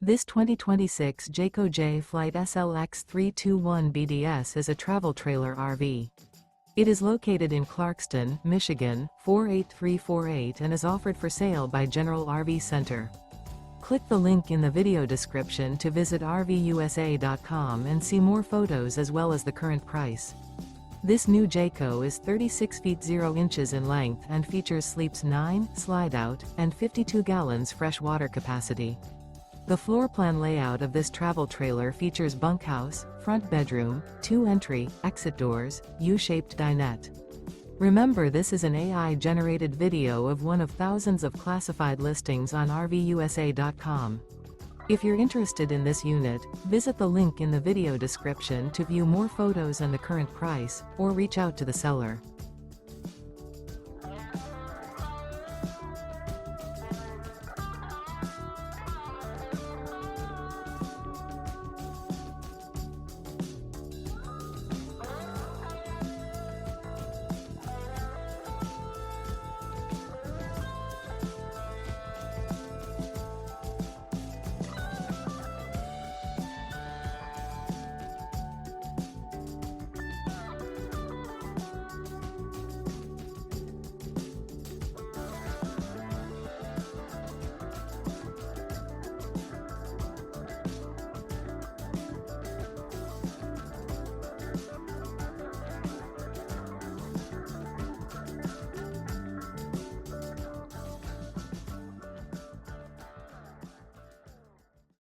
This 2026 Jayco Jay Flight SLX 321 BDS is a travel trailer RV. It is located in Clarkston, Michigan, 48348 and is offered for sale by General RV Center. Click the link in the video description to visit RVUSA.com and see more photos as well as the current price. This new Jayco is 36 feet 0 inches in length and features sleeps 9, slide-out, and 52 gallons fresh water capacity. The floor plan layout of this travel trailer features bunkhouse, front bedroom, 2 entry, exit doors, U-shaped dinette. Remember, this is an AI-generated video of one of thousands of classified listings on RVUSA.com. If you're interested in this unit, visit the link in the video description to view more photos and the current price, or reach out to the seller.